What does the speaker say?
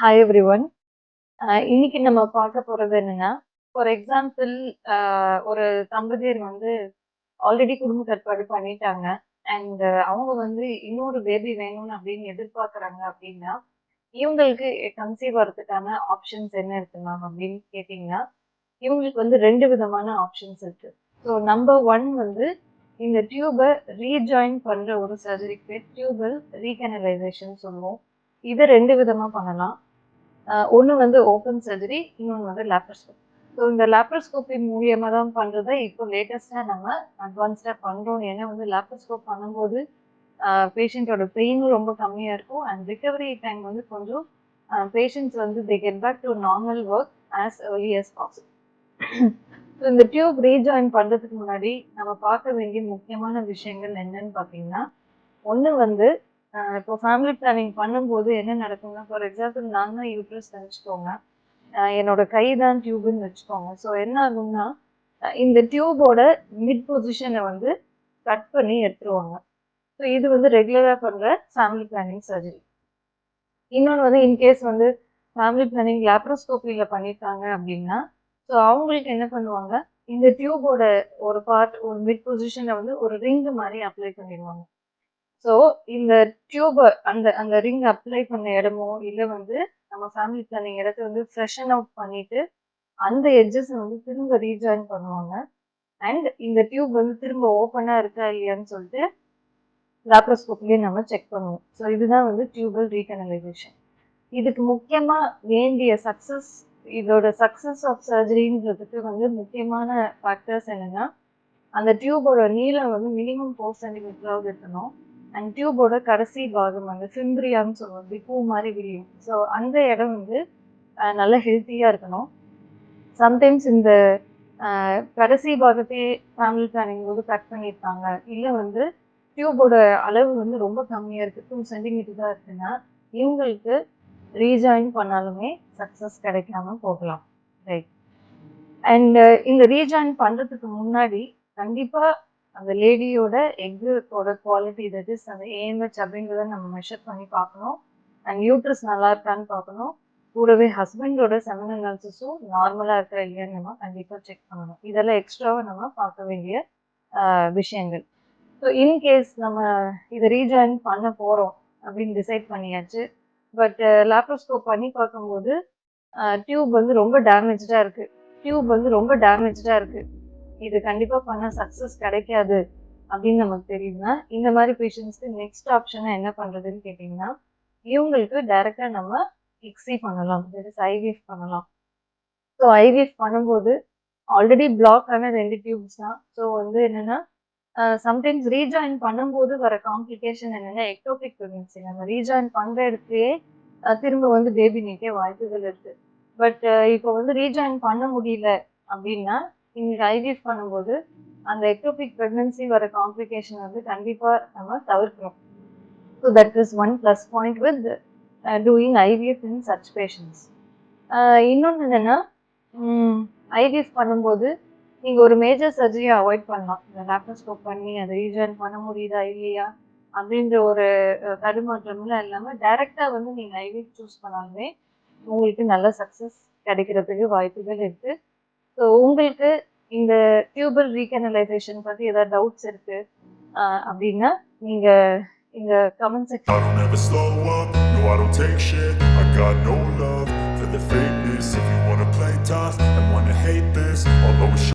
Hi everyone. இன்னைக்கு நம்ம பார்க்க போறது என்னன்னா, ஃபார் எக்ஸாம்பிள் ஒரு தம்பதியர் வந்து ஆல்ரெடி குடும்ப கட்டுப்பாடு பண்ணிட்டாங்க. அண்ட் அவங்க வந்து இன்னொரு பேபி வேணும்னு அப்படின்னு எதிர்பார்க்குறாங்க அப்படின்னா, இவங்களுக்கு கன்சீவ் ஆகுறதுக்கான ஆப்ஷன்ஸ் என்ன இருக்கு மேம் அப்படின்னு கேட்டிங்கன்னா, இவங்களுக்கு வந்து 2 விதமான ஆப்ஷன்ஸ் இருக்கு. ஸோ நம்பர் 1 வந்து இந்த டியூப ரீஜாயின் பண்ற ஒரு சர்ஜரிக்கு டியூபல் ரீகனலைசேஷன் சொல்லுவோம். இத 2 விதமா பண்ணலாம். ஒண்ணு வந்து ஓப்பன் சர்ஜரி, இன்னொன்னு வந்து லேப்ரோஸ்கோபி. ஸோ இந்த லேப்ரோஸ்கோபி மூலியமா தான் பண்றத இப்போ லேட்டஸ்ட்டா நம்ம அட்வான்ஸ்டா பண்றோம். ஏன்னா வந்து லேப்ரோஸ்கோப் பண்ணும்போது பேஷண்ட்டோட பெயினும் ரொம்ப கம்மியா இருக்கும். அண்ட் ரிகவரி டைம் வந்து கொஞ்சம் பேஷண்ட்ஸ் வந்து they get back to normal work as early as possible. So இந்த டியூப் ரீஜாயின் பண்றதுக்கு முன்னாடி நம்ம பார்க்க வேண்டிய முக்கியமான விஷயங்கள் என்னன்னு பார்த்தீங்கன்னா, ஒண்ணு வந்து இப்போ ஃபேமிலி பிளானிங் பண்ணும்போது என்ன நடக்கும்னா, ஃபார் எக்ஸாம்பிள் நான் தான் யூட்ரஸ் வச்சுக்கோங்க. என்னோட கை தான் டியூப்ன்னு வச்சுக்கோங்க. ஸோ என்ன ஆகும்னா, இந்த டியூபோட மிட் பொசிஷனை வந்து கட் பண்ணி எடுத்துருவாங்க. ஸோ இது வந்து ரெகுலரா பண்ற ஃபேமிலி பிளானிங் சர்ஜரி. இன்னொன்னு வந்து இன்கேஸ் வந்து ஃபேமிலி பிளானிங் லேப்ரோஸ்கோபில பண்ணியிருக்காங்க அப்படின்னா, ஸோ அவங்களுக்கு என்ன பண்ணுவாங்க, இந்த டியூபோட ஒரு பார்ட் ஒரு மிட் பொசிஷன்ல வந்து ஒரு ரிங் மாரி அப்ளை பண்ணிடுவாங்க. ஸோ இந்த டியூப அந்த அந்த ரிங் அப்ளை பண்ண இடமோ, இல்ல வந்து நம்ம ஃபேமிலி பிளானிங் இடத்த வந்து ஃப்ரெஷன் அவுட் பண்ணிட்டு, அந்த எட்ஜஸ வந்து திரும்ப ரீஜாயின் பண்ணுவாங்க. அண்ட் இந்த டியூப் வந்து திரும்ப ஓப்பனா இருக்கா இல்லையான்னு சொல்லிட்டு லாப்ரோஸ்கோப்லயே நம்ம செக் பண்ணுவோம். ஸோ இதுதான் வந்து டியூபல் ரீகனலைசேஷன். இதுக்கு முக்கியமா வேண்டிய இதோட சக்சஸ் ஆஃப் சர்ஜரின்றதுக்கு வந்து முக்கியமான ஃபேக்டர்ஸ் என்னன்னா, அந்த டியூபோட நீளம் வந்து மினிமம் 4 சென்டிமீட்டராவது இருக்கணும். அண்ட் டியூபோட கடைசி பாகம் வந்து ஃபிம்ப்ரியான்னு சொல்லுவோம். இப்படி பூ மாதிரி விரியும். ஸோ அந்த இடம் வந்து நல்ல ஹெல்த்தியா இருக்கணும். சம்டைம்ஸ் இந்த கடைசி பாகத்தையே ஃபேமிலி பிளானிங் போது கட் பண்ணியிருக்காங்க. இல்லை வந்து டியூபோட அளவு வந்து ரொம்ப கம்மியா இருக்கு. 2 சென்டிமீட்டர் தான் இருக்குன்னா, இவங்களுக்கு ரீஜாயின் பண்ணாலுமே சக்சஸ் கிடைக்காம போகலாம். ரைட். அண்ட் இந்த ரீஜாயின் பண்றதுக்கு முன்னாடி கண்டிப்பா அந்த லேடியோட எக்கோட குவாலிட்டி தட் இஸ் அந்த ஏஎம்ஹெச் அப்படின்றத நம்ம மெஷர் பண்ணி பார்க்கணும். அண்ட் யூட்ரஸ் நல்லா இருக்கான்னு பார்க்கணும். கூடவே ஹஸ்பண்டோட செமன் அனாலிசிஸும் நார்மலா இருக்கா இல்லையான்னு நம்ம கண்டிப்பா செக் பண்ணணும். இதெல்லாம் எக்ஸ்ட்ராவா நம்ம பார்க்க வேண்டிய விஷயங்கள். ஸோ இன்கேஸ் நம்ம இதை ரீஜாயின் பண்ண போறோம் அப்படின்னு டிசைட் பண்ணியாச்சு. பட் லேப்ரோஸ்கோப் பண்ணி பார்க்கும்போது டியூப் வந்து ரொம்ப டேமேஜா இருக்கு. இது கண்டிப்பா பண்ண சக்சஸ் கிடைக்காது அப்படின்னு நமக்கு தெரியுதுன்னா, இந்த மாதிரி பேஷண்ட்ஸ்க்கு நெக்ஸ்ட் ஆப்ஷனா என்ன பண்றதுன்னு கேட்டீங்கன்னா, இவங்களுக்கு டைரக்டா நம்ம எக்ஸி பண்ணலாம். தட் இஸ் ஐவிஎஃப் பண்ணலாம். ஸோ ஐவிஎஃப் பண்ணும்போது ஆல்ரெடி பிளாக் ஆன 2 டியூப்ஸ் தான். ஸோ வந்து என்னன்னா, சம்டைம்ஸ் ரீஜாயின் பண்ணும்போது வர காம்ப்ளிகேஷன் என்னன்னா, எக்டோபிக் பிரெக்னன்சி. நம்ம ரீஜாயின் பண்ற இடத்துலயே திரும்ப வந்து பேபி நிக்க வாய்ப்புகள் இருக்கு. பட் இப்போ வந்து ரீஜாயின் பண்ண முடியல அப்படின்னா, இன்னைக்கு ஐவிஎஃப் பண்ணும்போது அந்த எக்டோபிக் பிரெக்னன்சி வர காம்ப்ளிகேஷன் வந்து கண்டிப்பா நம்ம தவிர்க்கிறோம். So that is one plus point with doing IVF in such patients. இன்னொன்று என்னன்னா, ஐவிஎஃப் பண்ணும்போது நீங்க ஒரு மேஜர் சர்ஜரியை அவாய்ட் பண்ணலாம். இந்த லேப்ரோஸ்கோப் பண்ணி அதை ரீஜாயின் பண்ண முடியுதா இல்லையா அப்படின்ற ஒரு தடுமாற்றம்லாம் இல்லாம டைரக்டா வந்து நீங்க ஐவிஎஃப் சூஸ் பண்ணாலுமே உங்களுக்கு நல்ல சக்சஸ் கிடைக்கிறதுக்கு வாய்ப்புகள் இருக்கு. ஸோ உங்களுக்கு இந்த டியூபல் ரீகனலைசேஷன் பத்தி ஏதாவது டவுட்ஸ் இருக்கு அப்படின்னா நீங்க இந்த comment section. I don't ever slow up, no I don't take shit. I got no love for the fakeness. If you wanna play tough and wanna hate this, I'll always